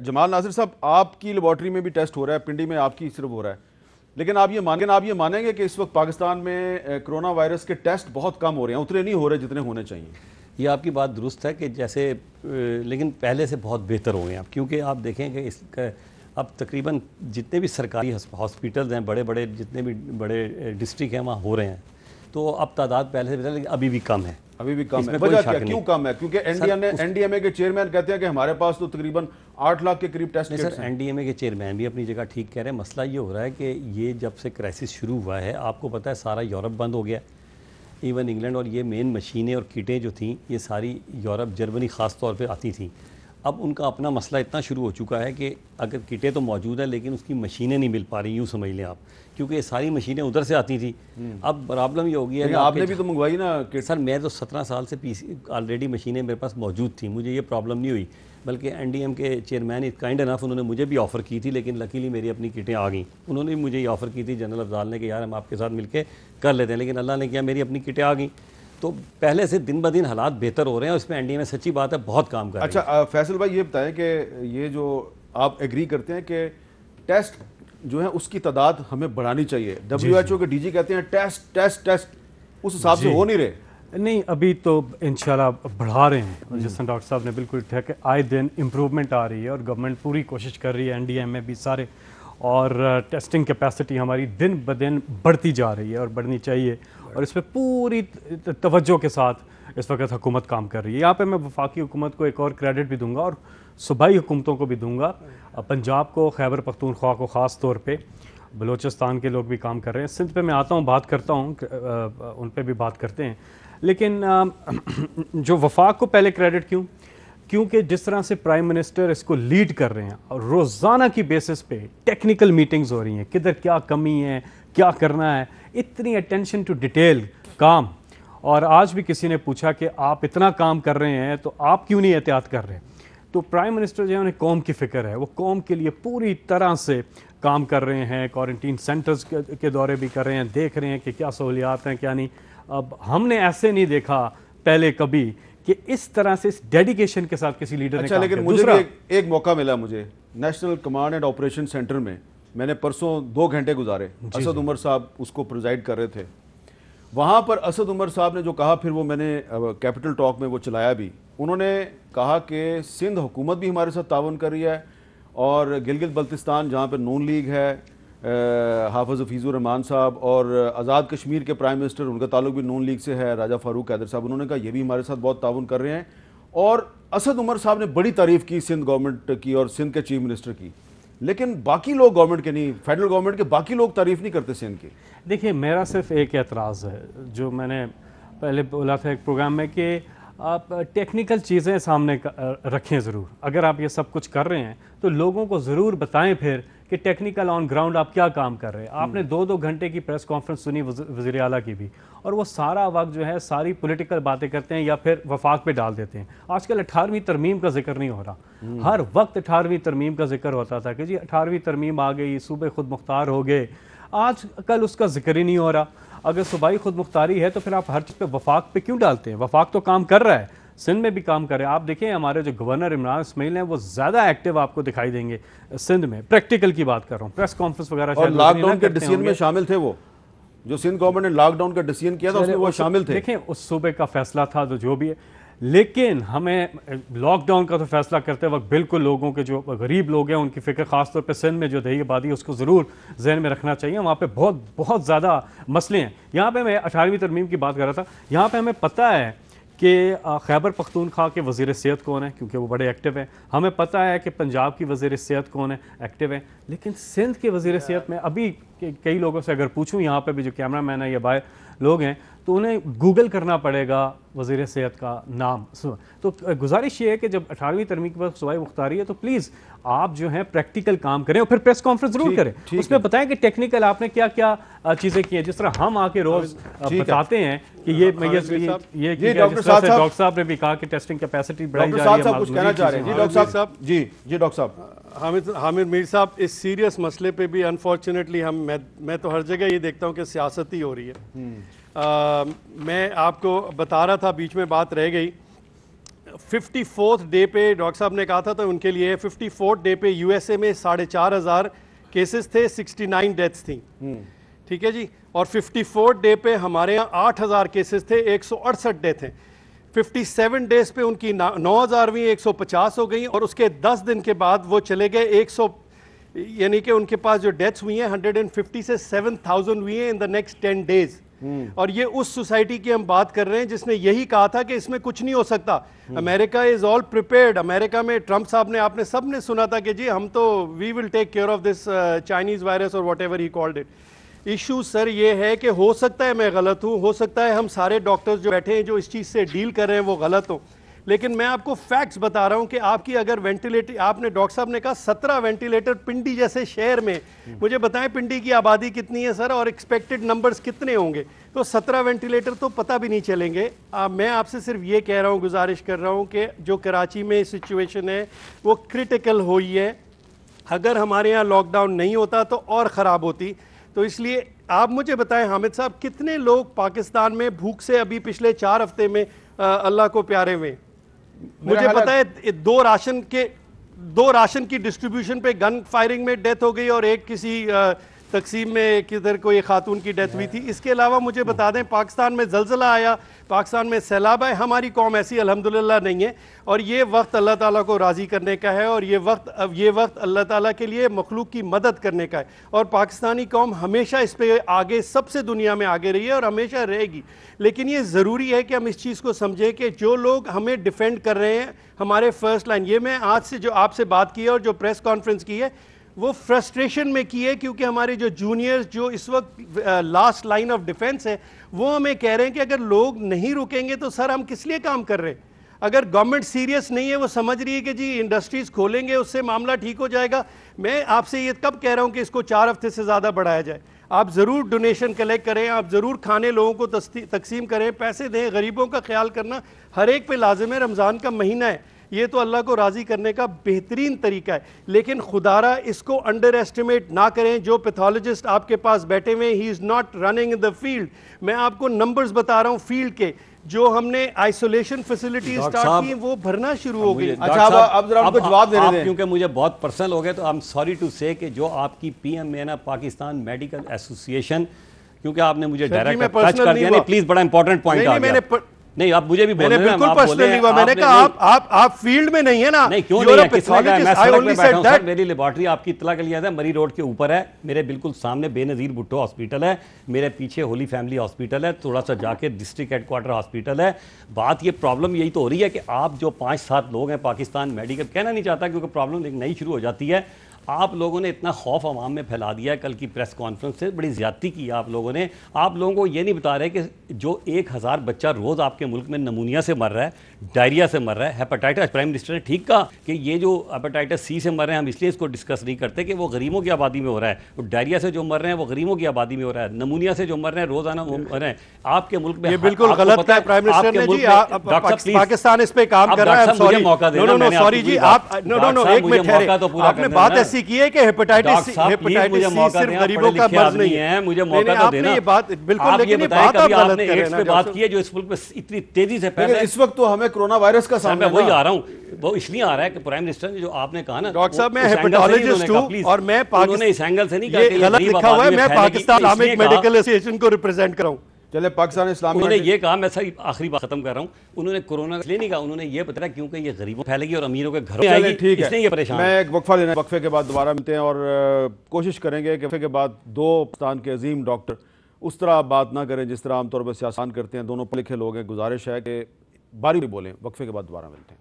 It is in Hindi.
जमाल नासिर साहब, आपकी लेबॉर्ट्री में भी टेस्ट हो रहा है, पिंडी में आपकी सिर्फ हो रहा है, लेकिन आप ये मानेंगे कि इस वक्त पाकिस्तान में कोरोना वायरस के टेस्ट बहुत कम हो रहे हैं, उतने नहीं हो रहे जितने होने चाहिए? ये आपकी बात दुरुस्त है कि जैसे लेकिन पहले से बहुत बेहतर हो गए हैं, क्योंकि आप देखें कि इसका अब तकरीबन जितने भी सरकारी हॉस्पिटल्स हैं, बड़े बड़े जितने भी बड़े डिस्ट्रिक्ट हैं, वहाँ हो रहे हैं। तो अब तादाद पहले से बेहतर, लेकिन अभी भी कम है। अभी भी कम है। वजह क्या, क्यों कम है? क्योंकि एनडीएमए के चेयरमैन कहते हैं कि हमारे पास तो तकरीबन 8 लाख के करीब टेस्ट किट्स हैं। सर, एनडीएमए के चेयरमैन भी अपनी जगह ठीक कह रहे हैं। मसला ये हो रहा है कि ये जब से क्राइसिस शुरू हुआ है, आपको पता है सारा यूरोप बंद हो गया, इवन इंग्लैंड, और ये मेन मशीनें और किटें जो थी ये सारी यूरोप, जर्मनी ख़ास तौर पे आती थी। अब उनका अपना मसला इतना शुरू हो चुका है कि अगर किटें तो मौजूद है लेकिन उसकी मशीनें नहीं मिल पा रही, यूँ समझ लें आप, क्योंकि ये सारी मशीनें उधर से आती थी। अब प्रॉब्लम ये हो गई है, आपने भी तो मंगवाई ना किट? सर, मैं तो 17 साल से ऑलरेडी मशीनें मेरे पास मौजूद थी, मुझे ये प्रॉब्लम नहीं हुई। बल्कि एनडीएम के चेयरमैन काइंड इनफ, उन्होंने मुझे भी ऑफ़र की थी, लेकिन लकीली मेरी अपनी किटें आ गई। उन्होंने भी मुझे ये ऑफ़र की थी जनरल अफजाल ने कि यार हम आपके साथ मिलकर कर लेते हैं, लेकिन अल्लाह ने किया मेरी अपनी किटें आ गई। तो पहले से दिन ब दिन हालात बेहतर हो रहे हैं, और इसमें एनडीए में सच्ची बात है बहुत काम कर रहे हैं। अच्छा फैसल भाई, ये बताएं कि ये जो आप एग्री करते हैं कि टेस्ट जो है उसकी तादाद हमें बढ़ानी चाहिए, WHO के डीजी कहते हैं टेस्ट टेस्ट टेस्ट, उस हिसाब से हो नहीं रहे। नहीं, अभी तो इंशाल्लाह बढ़ा रहे हैं, और जिस डॉक्टर साहब ने बिल्कुल ठीक है, आए दिन इम्प्रूवमेंट आ रही है और गवर्नमेंट पूरी कोशिश कर रही है, एनडीएम में भी सारे, और टेस्टिंग कैपेसिटी हमारी दिन ब दिन बढ़ती जा रही है और बढ़नी चाहिए, और इस पर पूरी तवज्जो के साथ इस वक्त हुकूमत काम कर रही है। यहाँ पे मैं वफाकी हुकूमत को एक और क्रेडिट भी दूंगा और सूबाई हुकूमतों को भी दूंगा, पंजाब को, खैबर पख्तूनख्वा को ख़ास तौर पे, बलूचिस्तान के लोग भी काम कर रहे हैं। सिंध पे मैं आता हूँ, बात करता हूँ, उन पे भी बात करते हैं, लेकिन जो वफाक को पहले क्रेडिट क्यों, क्योंकि जिस तरह से प्राइम मिनिस्टर इसको लीड कर रहे हैं और रोज़ाना की बेसिस पे टेक्निकल मीटिंग्स हो रही हैं, किधर क्या कमी है, क्या करना है, इतनी अटेंशन टू डिटेल काम। और आज भी किसी ने पूछा कि आप इतना काम कर रहे हैं तो आप क्यों नहीं एहतियात कर रहे? तो प्राइम मिनिस्टर जो है उन्हें कौम की फ़िक्र है, वो कौम के लिए पूरी तरह से काम कर रहे हैं, क्वारंटीन सेंटर्स के दौरे भी कर रहे हैं, देख रहे हैं कि क्या सहूलियात हैं क्या नहीं। अब हमने ऐसे नहीं देखा पहले कभी कि इस तरह से, इस डेडिकेशन के साथ किसी लीडर ने काम लेकिन मुझे भी एक मौका मिला, मुझे national command and operation centre में मैंने परसों 2 घंटे गुजारे, असद उमर साहब उसको प्रिजाइड कर रहे थे। वहाँ पर असद उमर साहब ने जो कहा, फिर वो मैंने कैपिटल टॉक में वो चलाया भी, उन्होंने कहा कि सिंध हुकूमत भी हमारे साथ तावन कर रही है, और गिलगित बल्तिस्तान जहाँ पर नून लीग है, हाफिज़ हफीज़ुर रहमान साहब, और आज़ाद कश्मीर के प्राइम मिनिस्टर, उनका ताल्लुक भी नून लीग से है, राजा फारूक हैदर साहब, उन्होंने कहा ये भी हमारे साथ बहुत तावन कर रहे हैं। और असद उमर साहब ने बड़ी तारीफ़ की सिंध गवर्नमेंट की और सिंध के चीफ मिनिस्टर की, लेकिन बाकी लोग गवर्नमेंट के नहीं, फेडरल गवर्नमेंट के बाकी लोग तारीफ़ नहीं करते सिंध की। देखिए, मेरा सिर्फ एक एतराज़ है, जो मैंने पहले बोला था एक प्रोग्राम में, कि आप टेक्निकल चीज़ें सामने रखें ज़रूर। अगर आप ये सब कुछ कर रहे हैं तो लोगों को ज़रूर बताएं फिर कि टेक्निकल ऑन ग्राउंड आप क्या काम कर रहे हैं। आपने 2-2 घंटे की प्रेस कॉन्फ्रेंस सुनी वज़ीर आला की भी, और वो सारा वक्त जो है सारी पॉलिटिकल बातें करते हैं या फिर वफाक पे डाल देते हैं। आजकल 18वीं तरमीम का जिक्र नहीं हो रहा, हर वक्त 18वीं तरमीम का जिक्र होता था कि जी 18वीं तरमीम आ गई, सूबे खुद मुख्तार हो गए, आज कल उसका जिक्र ही नहीं हो रहा। अगर सूबाई खुद मुख्तारी है तो फिर आप हर चीज़ पे वफाक पे क्यों डालते हैं? वफाक तो काम कर रहा है, सिंध में भी काम कर रहे हैं। आप देखें हमारे जो गवर्नर इमरान इस्माइल हैं वो ज़्यादा एक्टिव आपको दिखाई देंगे सिंध में, प्रैक्टिकल की बात कर रहा हूँ, प्रेस कॉन्फ्रेंस वगैरह। और लॉकडाउन के डिसीजन में शामिल थे वो, जो सिंध गवर्नमेंट ने लॉकडाउन का डिसीजन किया था उसमें वो शामिल थे। देखें, उस सूबे का फैसला था तो जो भी है, लेकिन हमें लॉकडाउन का तो फैसला करते वक्त बिल्कुल लोगों के जो गरीब लोग हैं उनकी फ़िक्र, ख़ासतौर पे सिंध में जो दही आबादी है उसको ज़रूर जहन में रखना चाहिए। वहाँ पे बहुत बहुत ज़्यादा मसले हैं। यहाँ पे मैं 18वीं तरमीम की बात कर रहा था। यहाँ पे हमें पता है कि खैबर पख्तूनख्वा के वज़ीर सेहत कौन है, क्योंकि वो बड़े एक्टिव हैं। हमें पता है कि पंजाब की वज़ीर सेहत कौन है, एक्टिव है। लेकिन सिंध के वज़ीर सेहत में अभी कई लोगों से अगर पूछूँ, यहाँ पर भी जो कैमरा मैन है या बाहर लोग हैं, तो उन्हें गूगल करना पड़ेगा वज़ीर सेहत का नाम। तो गुजारिश ये है कि जब 18वीं तरमीम के बाद सूबाई मुख्तारी है तो प्लीज़ आप जो है प्रैक्टिकल काम करें और फिर प्रेस कॉन्फ्रेंस जरूर करें, उसमें बताएं कि टेक्निकल आपने क्या क्या चीज़ें की हैं। जिस तरह हम आके रोज़ बताते हैं कि ये डॉक्टर साहब ने भी कहा कि टेस्टिंग कैपेसिटी बढ़ाई जा रही है। कुछ कहना चाह रहे हैं डॉक्टर साहब? जी डॉक्टर साहब। हामिद मीर साहब, इस सीरियस मसले पे भी अनफॉर्चुनेटली मैं तो हर जगह ये देखता हूँ कि सियासत ही हो रही है। मैं आपको बता रहा था, बीच में बात रह गई, 54th डे पे डॉक्टर साहब ने कहा था तो उनके लिए 54th डे पे यूएसए में 4,500 केसेस थे, 69 डेथ्स थी। ठीक है जी। और 54th डे पे हमारे यहाँ 8,000 केसेस थे, 168 डेथ हैं। 57 डेज पे उनकी 9,000वीं 150 हो गई और उसके 10 दिन के बाद वो चले गए 100, यानी कि उनके पास जो डेथ्स हुई हैं 150 से 7,000 हुई हैं इन द नेक्स्ट 10 डेज। और ये उस सोसाइटी की हम बात कर रहे हैं जिसने यही कहा था कि इसमें कुछ नहीं हो सकता, America is all prepared. America में ट्रंप साहब ने, आपने सब ने सुना था कि जी हम तो we will take care of this Chinese virus और whatever he called it. Issue sir ये है कि हो सकता है मैं गलत हूँ, हो सकता है हम सारे डॉक्टर्स जो बैठे हैं जो इस चीज़ से डील कर रहे हैं वो गलत हो, लेकिन मैं आपको फैक्ट्स बता रहा हूं कि आपकी अगर वेंटिलेटर, आपने डॉक्टर साहब ने कहा 17 वेंटिलेटर पिंडी जैसे शहर में, मुझे बताएं पिंडी की आबादी कितनी है सर और एक्सपेक्टेड नंबर्स कितने होंगे, तो 17 वेंटिलेटर तो पता भी नहीं चलेंगे। मैं आपसे सिर्फ ये कह रहा हूं, गुजारिश कर रहा हूं कि जो कराची में सिचुएशन है वो क्रिटिकल हुई है, अगर हमारे यहाँ लॉकडाउन नहीं होता तो और ख़राब होती। तो इसलिए आप मुझे बताएं हामिद साहब, कितने लोग पाकिस्तान में भूख से अभी पिछले 4 हफ्ते में अल्लाह को प्यारे हुए? मुझे पता है 2 राशन की डिस्ट्रीब्यूशन पे गन फायरिंग में डेथ हो गई और एक किसी तकसीम में किधर कोई खातून की डेथ हुई थी। इसके अलावा मुझे बता दें पाकिस्तान में जलजला आया, पाकिस्तान में सैलाब आए, हमारी कौम ऐसी अल्हम्दुलिल्लाह नहीं है। और ये वक्त अल्लाह ताला को राज़ी करने का है और ये वक्त अल्लाह ताला के लिए मखलूक की मदद करने का है। और पाकिस्तानी कौम हमेशा इस पे आगे, सबसे दुनिया में आगे रही है और हमेशा रहेगी। लेकिन ये ज़रूरी है कि हम इस चीज़ को समझें कि जो लोग हमें डिफेंड कर रहे हैं, हमारे फर्स्ट लाइन, ये मैं आज से जो आपसे बात की है और जो प्रेस कॉन्फ्रेंस की है वो फ्रस्ट्रेशन में की है, क्योंकि हमारे जो जूनियर्स जो इस वक्त लास्ट लाइन ऑफ डिफेंस है वो हमें कह रहे हैं कि अगर लोग नहीं रुकेंगे तो सर हम किस लिए काम कर रहे हैं। अगर गवर्नमेंट सीरियस नहीं है, वो समझ रही है कि जी इंडस्ट्रीज खोलेंगे उससे मामला ठीक हो जाएगा, मैं आपसे ये कब कह रहा हूं कि इसको 4 हफ्ते से ज़्यादा बढ़ाया जाए। आप ज़रूर डोनेशन कलेक्ट करें, आप ज़रूर खाने लोगों को तकसीम करें, पैसे दें, गरीबों का ख्याल करना हर एक पे लाजिम है। रमज़ान का महीना है, ये तो अल्लाह को राज़ी करने का बेहतरीन तरीका है, लेकिन खुदारा इसको अंडर एस्टिमेट ना करें। जो पैथोलॉजिस्ट आपके पास बैठे हुए, he is not running in the field. मैं आपको नंबर्स बता रहा हूँ फील्ड के, जो हमने आइसोलेशन फैसिलिटी स्टार्ट की वो भरना शुरू हो गई। अच्छा अब जरा उनको जवाब देने दें, क्योंकि मुझे बहुत पर्सनल हो गए तो आई एम सॉरी टू से कि जो आपकी पीएम है ना, पाकिस्तान मेडिकल एसोसिएशन, क्योंकि आपने मुझे डायरेक्ट टच कर दिया, नहीं प्लीज, बड़ा इंपॉर्टेंट पॉइंट आ गया। नहीं, आप मुझे भी बोल रहे हैं, बिल्कुल पर्सनल नहीं हुआ, मैंने कहा आप फील्ड में नहीं है ना। नहीं, क्यों नहीं है, किस वक्त मैं सड़क पे बैठा हूं सर, मेरी लेबोरेटरी आपकी इत्तला के लिए है, मरी रोड के ऊपर है, मेरे बिल्कुल सामने बेनजीर भुट्टो हॉस्पिटल है, मेरे पीछे होली फैमिली हॉस्पिटल है, थोड़ा सा जाके डिस्ट्रिक्ट हेडक्वार्टर हॉस्पिटल है। बात ये प्रॉब्लम यही तो हो रही है कि आप जो 5-7 लोग हैं पाकिस्तान मेडिकल, कहना नहीं चाहता क्योंकि प्रॉब्लम एक नई शुरू हो जाती है, आप लोगों ने इतना खौफ अवाम में फैला दिया है। कल की प्रेस कॉन्फ्रेंस से बड़ी ज्यादती की आप लोगों ने। आप लोगों को ये नहीं बता रहे कि जो 1000 बच्चा रोज़ आपके मुल्क में नमूनिया से मर रहा है, डायरिया से मर रहा है, हेपेटाइटिस, प्राइम मिनिस्टर ने ठीक कहा कि ये जो हेपेटाइटिस सी से मर रहे हैं, हम इसलिए इसको डिस्कस नहीं करते कि वो गरीबों की आबादी में हो रहा है, तो डायरिया से जो मर रहे हैं वो गरीबों की आबादी में हो रहा है, नमूनिया से जो मर रहे हैं रोजाना वो मर रहे हैं आपके मुल्क में। ये बिल्कुल गलत है प्राइम मिनिस्टर ने जी, पाकिस्तान इस पे काम कर रहा है। सॉरी, नो सॉरी जी, आप नो एक मिनट ठहरे, आपने बात ऐसी की है कि हेपेटाइटिस सी सिर्फ गरीबों का मर्ज नहीं है। मुझे मौका तो देना, ये बात बिल्कुल, लेकिन ये बात आप गलत कर रहे हैं ना। बात की है जो इस मुल्क में इतनी तेजी से फैल रहा है, इस वक्त तो हमें कोरोना वायरस का सामना, मैं वही आ रहा हूं, वो इसलिए आ रहा है कि प्राइम मिनिस्टर ने जो आपने कहा ना, डॉक्टर साहब मैं हेपेटोलॉजिस्ट हूं और मैं पाकिस्तान इस एंगल से नहीं कहा कि गलत लिखा हुआ है, मैं पाकिस्तान इस्लामिक मेडिकल एसोसिएशन को रिप्रेजेंट कर रहा हूं। चले पाकिस्तान इस्लामिक, उन्होंने ये कहा, मैं सही आखिरी बात खत्म कर रहा हूँ, उन्होंने कोरोना इसलिए नहीं कहा, उन्होंने ये बताया क्योंकि ये गरीबों फैलेगी और अमीरों के घरों में आएगी, ठीक है, इसलिए ये परेशान। मैं एक वक्फा लेना, वक्फे के बाद दोबारा मिलते हैं और कोशिश करेंगे कि वक्फे के बाद 2 पाकिस्तान के अजीम डॉक्टर उस तरह आप बात ना करें जिस तरह आमतौर पर सियासत करते हैं। दोनों पढ़े लिखे लोग हैं, गुजारिश है कि बारी बोलें। वक्फे के बाद दोबारा मिलते हैं।